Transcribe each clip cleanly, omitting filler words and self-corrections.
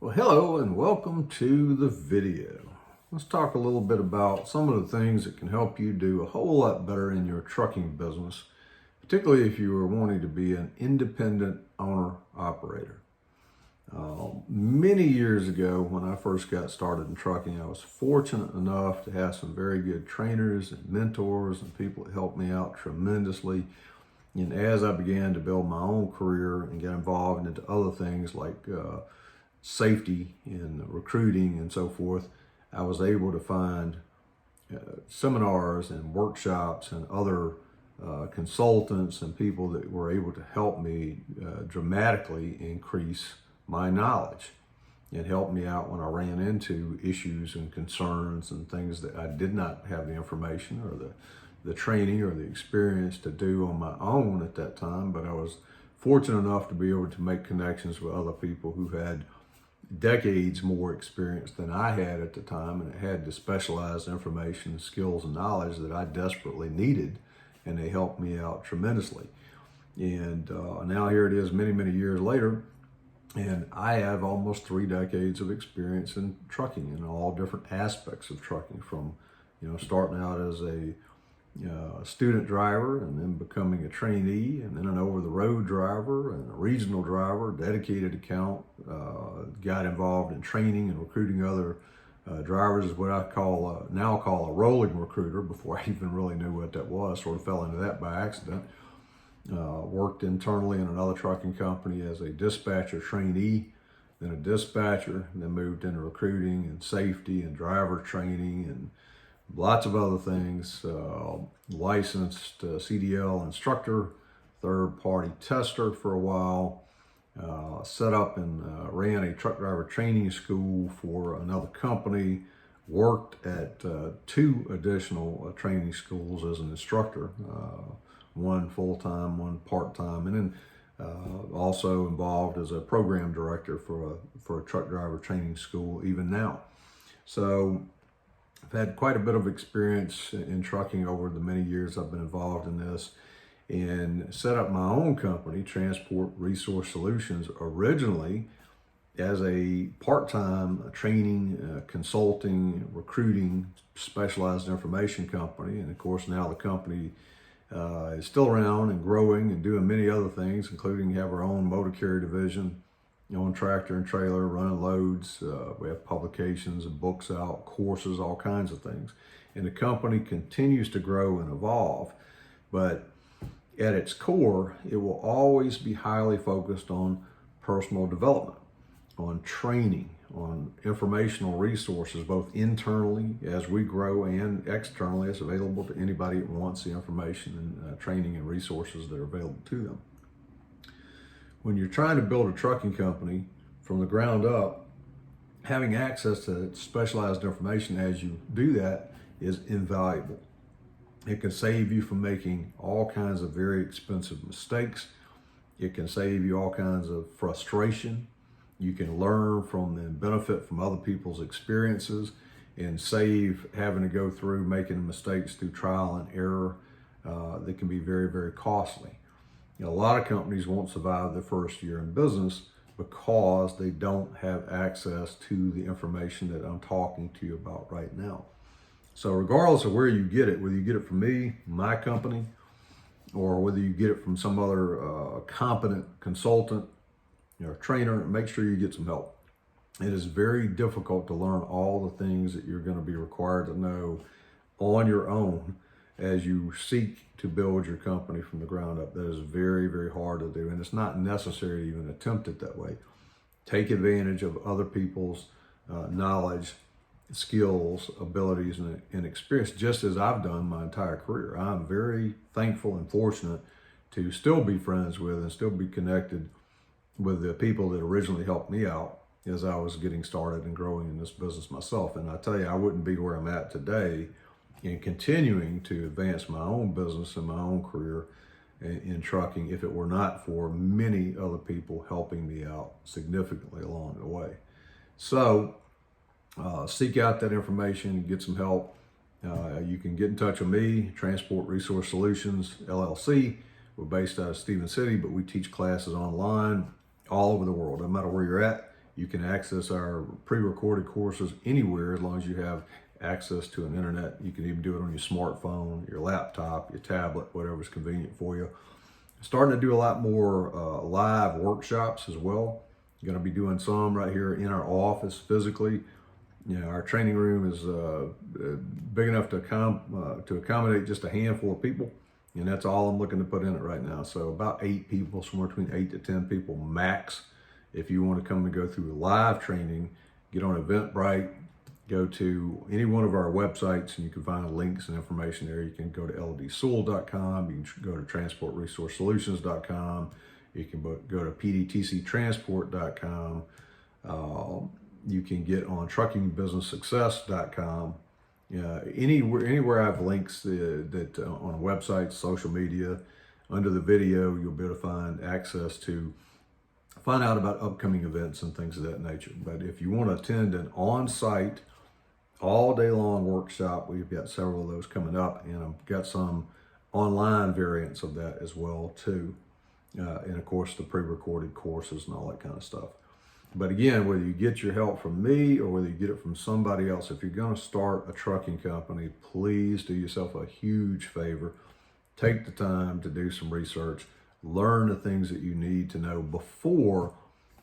Well, hello and welcome to the video. Let's talk a little bit about some of the things that can help you do a whole lot better in your trucking business, particularly if you are wanting to be an independent owner-operator. Many years ago, when I first got started in trucking, I was fortunate enough to have some very good trainers and mentors and people that helped me out tremendously. And as I began to build my own career and get involved into other things like safety and recruiting and so forth, I was able to find seminars and workshops and other consultants and people that were able to help me dramatically increase my knowledge and help me out when I ran into issues and concerns and things that I did not have the information or the training or the experience to do on my own at that time. But I was fortunate enough to be able to make connections with other people who had decades more experience than I had at the time, and it had the specialized information, skills, and knowledge that I desperately needed, and they helped me out tremendously. And now here it is many years later, and I have almost 3 decades of experience in trucking in all different aspects of trucking, from starting out as a student driver and then becoming a trainee and then an over-the-road driver and a regional driver, dedicated account, got involved in training and recruiting other drivers, is what I now call a rolling recruiter. Before I even really knew what that was, sort of fell into that by accident. Worked internally in another trucking company as a dispatcher trainee, then a dispatcher, and then moved into recruiting and safety and driver training and lots of other things. Licensed CDL instructor, third-party tester for a while. Set up and ran a truck driver training school for another company. Worked at 2 additional training schools as an instructor, one full-time, one part-time, and then also involved as a program director for a truck driver training school even now. So I've had quite a bit of experience in trucking over the many years I've been involved in this, and set up my own company, Transport Resource Solutions, originally as a part-time training, consulting, recruiting, specialized information company. And of course now the company is still around and growing and doing many other things, including have our own motor carrier division, own tractor and trailer, running loads. We have publications and books out, courses, all kinds of things. And the company continues to grow and evolve. But at its core, it will always be highly focused on personal development, on training, on informational resources, both internally as we grow and externally as available to anybody that wants the information and training and resources that are available to them. When you're trying to build a trucking company from the ground up, having access to specialized information as you do that is invaluable. It can save you from making all kinds of very expensive mistakes. It can save you all kinds of frustration. You can learn from and benefit from other people's experiences and save having to go through making mistakes through trial and error that can be very costly. A lot of companies won't survive their first year in business because they don't have access to the information that I'm talking to you about right now. So regardless of where you get it, whether you get it from me, my company, or whether you get it from some other competent consultant or trainer, make sure you get some help. It is very difficult to learn all the things that you're going to be required to know on your own as you seek to build your company from the ground up. That is very hard to do, and it's not necessary to even attempt it that way. Take advantage of other people's knowledge, skills, abilities, and experience, just as I've done my entire career. I'm very thankful and fortunate to still be friends with and still be connected with the people that originally helped me out as I was getting started and growing in this business myself. And I tell you, I wouldn't be where I'm at today and continuing to advance my own business and my own career in trucking if it were not for many other people helping me out significantly along the way. So seek out that information, get some help. You can get in touch with me, Transport Resource Solutions, LLC. We're based out of Stephen City, but we teach classes online all over the world. No matter where you're at, You can access our pre-recorded courses anywhere as long as you have access to an internet. You can even do it on your smartphone, your laptop, your tablet, whatever's convenient for you. Starting to do a lot more live workshops as well. Going to be doing some right here in our office physically. Our training room is big enough to accommodate just a handful of people, and that's all I'm looking to put in it right now. So about 8 people, somewhere between 8 to 10 people max. If you want to come and go through live training, get on Eventbrite, go to any one of our websites, and you can find links and information there. You can go to ldsewell.com, you can go to transportresourcesolutions.com, you can go to pdtctransport.com. You can get on truckingbusinesssuccess.com. Anywhere I have links that on websites, social media, under the video, you'll be able to find access to find out about upcoming events and things of that nature. But if you want to attend an on-site, all day long workshop, we've got several of those coming up, and I've got some online variants of that as well too. And of course the pre-recorded courses and all that kind of stuff. But again, whether you get your help from me or whether you get it from somebody else, if you're going to start a trucking company, please do yourself a huge favor. Take the time to do some research, learn the things that you need to know before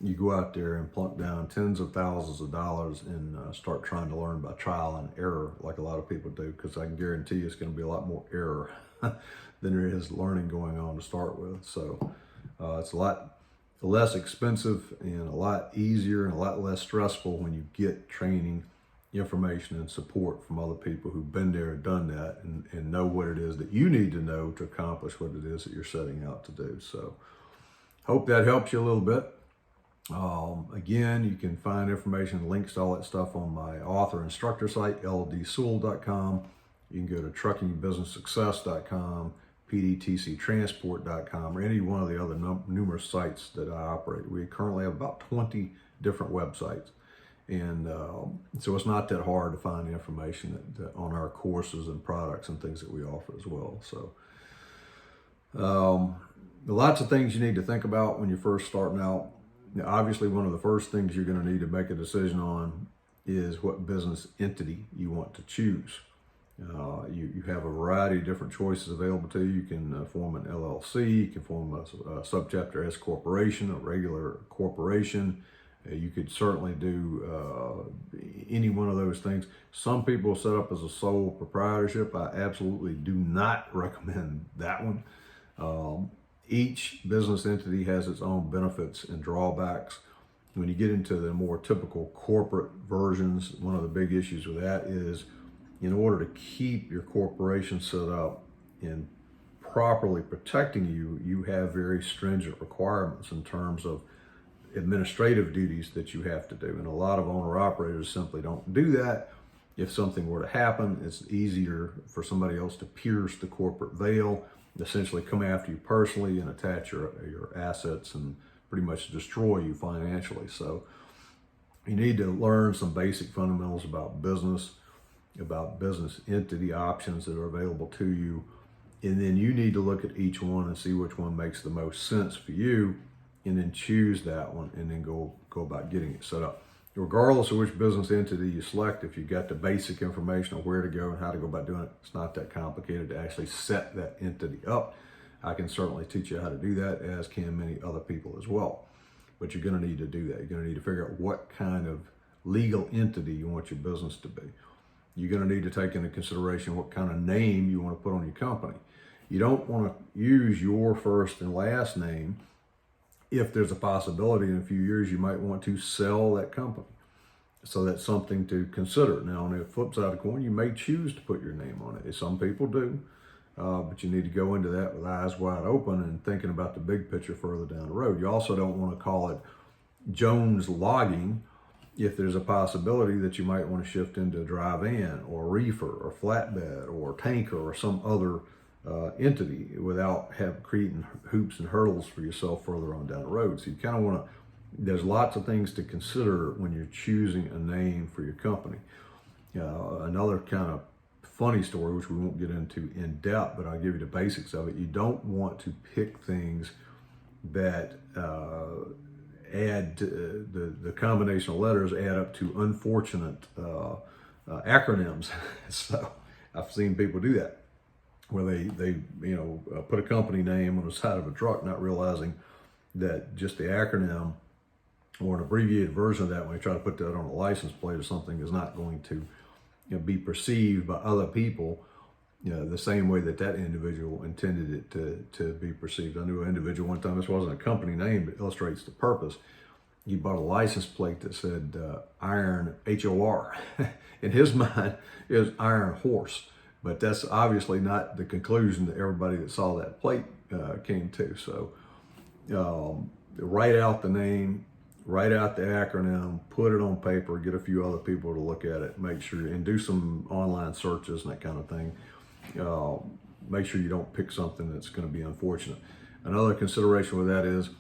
you go out there and plunk down tens of thousands of dollars and start trying to learn by trial and error like a lot of people do, because I can guarantee you it's going to be a lot more error than there is learning going on to start with. So it's a lot less expensive and a lot easier and a lot less stressful when you get training, information, and support from other people who've been there and done that and know what it is that you need to know to accomplish what it is that you're setting out to do. So hope that helps you a little bit. Again, you can find information, links to all that stuff on my author instructor site, ldsewell.com. You can go to truckingbusinesssuccess.com, pdtctransport.com, or any one of the other numerous sites that I operate. We currently have about 20 different websites. And so it's not that hard to find the information on our courses and products and things that we offer as well. So lots of things you need to think about when you're first starting out. Now, obviously, one of the first things you're going to need to make a decision on is what business entity you want to choose. You have a variety of different choices available to you. You can form an LLC, you can form a subchapter S corporation, a regular corporation. You could certainly do any one of those things. Some people set up as a sole proprietorship. I absolutely do not recommend that one. Each business entity has its own benefits and drawbacks. When you get into the more typical corporate versions, one of the big issues with that is, in order to keep your corporation set up and properly protecting you, you have very stringent requirements in terms of administrative duties that you have to do. And a lot of owner-operators simply don't do that. If something were to happen, it's easier for somebody else to pierce the corporate veil, essentially come after you personally and attach your assets and pretty much destroy you financially. So you need to learn some basic fundamentals about business entity options that are available to you. And then you need to look at each one and see which one makes the most sense for you, and then choose that one and then go about getting it set up. Regardless of which business entity you select, if you got the basic information on where to go and how to go about doing it, it's not that complicated to actually set that entity up. I can certainly teach you how to do that, as can many other people as well. But you're going to need to do that. You're going to need to figure out what kind of legal entity you want your business to be. You're going to need to take into consideration what kind of name you want to put on your company. You don't want to use your first and last name if there's a possibility in a few years you might want to sell that company. So that's something to consider. Now, on the flip side of the coin, you may choose to put your name on it. Some people do, but you need to go into that with eyes wide open and thinking about the big picture further down the road. You also don't want to call it Jones Logging if there's a possibility that you might want to shift into dry van or reefer or flatbed or tanker or some other entity without creating hoops and hurdles for yourself further on down the road. So you kind of want to, there's lots of things to consider when you're choosing a name for your company. Another kind of funny story, which we won't get into in depth, but I'll give you the basics of it. You don't want to pick things that add to, the combination of letters add up to unfortunate acronyms. So I've seen people do that, where they put a company name on the side of a truck, not realizing that just the acronym or an abbreviated version of that, when you try to put that on a license plate or something, is not going to be perceived by other people the same way that that individual intended it to be perceived. I knew an individual one time, this wasn't a company name, but illustrates the purpose. He bought a license plate that said iron, H-O-R. In his mind, it was iron horse. But that's obviously not the conclusion that everybody that saw that plate came to. So write out the name, write out the acronym, put it on paper, get a few other people to look at it, make sure, and do some online searches and that kind of thing. Make sure you don't pick something that's going to be unfortunate. Another consideration with that is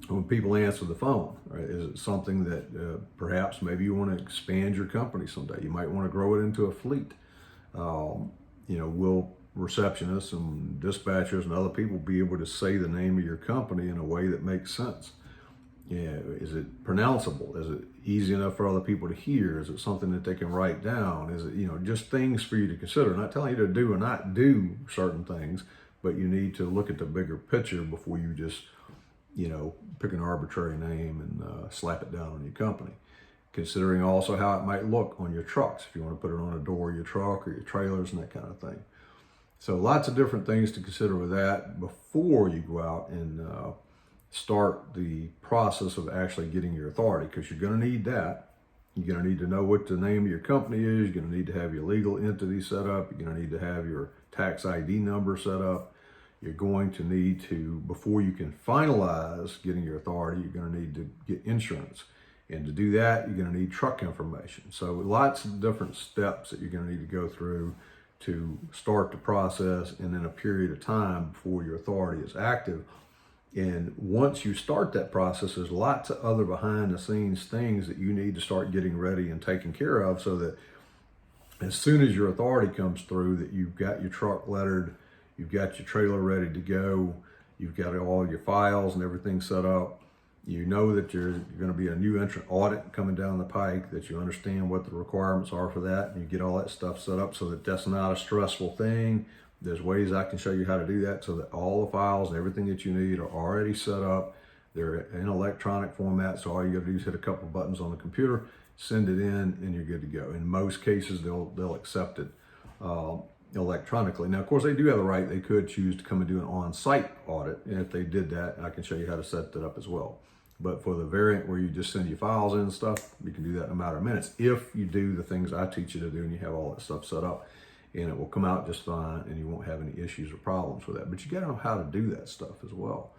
when people answer the phone, right, is it something that perhaps maybe you want to expand your company someday? You might want to grow it into a fleet. Will receptionists and dispatchers and other people be able to say the name of your company in a way that makes sense? Yeah, is it pronounceable? Is it easy enough for other people to hear? Is it something that they can write down? Is it, just things for you to consider? I'm not telling you to do or not do certain things, but you need to look at the bigger picture before you just, pick an arbitrary name and slap it down on your company. Considering also how it might look on your trucks, if you want to put it on a door of your truck or your trailers and that kind of thing. So lots of different things to consider with that before you go out and start the process of actually getting your authority, because you're going to need that. You're going to need to know what the name of your company is. You're going to need to have your legal entity set up. You're going to need to have your tax ID number set up. You're going to need to, before you can finalize getting your authority, you're going to need to get insurance. And to do that, you're going to need truck information. So lots of different steps that you're going to need to go through to start the process, and in a period of time before your authority is active. And once you start that process, there's lots of other behind the scenes things that you need to start getting ready and taking care of, so that as soon as your authority comes through, that you've got your truck lettered, you've got your trailer ready to go, you've got all your files and everything set up. You know that you're going to be a new entrant audit coming down the pike, that you understand what the requirements are for that, and you get all that stuff set up so that that's not a stressful thing. There's ways I can show you how to do that, so that all the files and everything that you need are already set up. They're in electronic format, so all you got to do is hit a couple buttons on the computer, send it in, and you're good to go. In most cases, they'll accept it electronically. Now, of course, they do have the right. They could choose to come and do an on-site audit, and if they did that, I can show you how to set that up as well. But for the variant where you just send your files in and stuff, you can do that in a matter of minutes if you do the things I teach you to do and you have all that stuff set up, and it will come out just fine and you won't have any issues or problems with that. But you got to know how to do that stuff as well.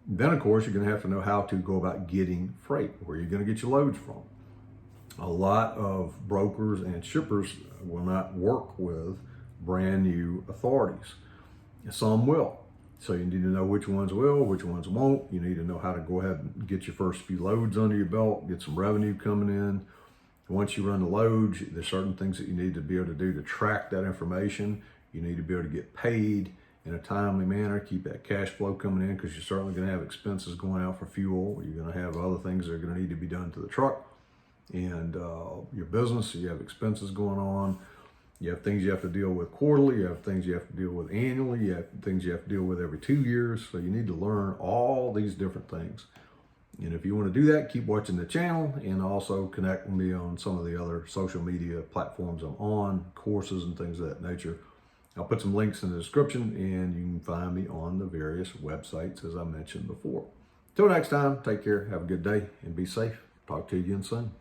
Then, of course, you're going to have to know how to go about getting freight, where you're going to get your loads from. A lot of brokers and shippers will not work with brand new authorities. Some will. So you need to know which ones will, which ones won't. You need to know how to go ahead and get your first few loads under your belt, get some revenue coming in. Once you run the loads, there's certain things that you need to be able to do to track that information. You need to be able to get paid in a timely manner, keep that cash flow coming in, because you're certainly going to have expenses going out for fuel. You're going to have other things that are going to need to be done to the truck and your business. So you have expenses going on. You have things you have to deal with quarterly. You have things you have to deal with annually. You have things you have to deal with every 2 years. So you need to learn all these different things. And if you want to do that, keep watching the channel, and also connect with me on some of the other social media platforms I'm on, courses and things of that nature. I'll put some links in the description, and you can find me on the various websites as I mentioned before. Till next time, take care, have a good day, and be safe. Talk to you again soon.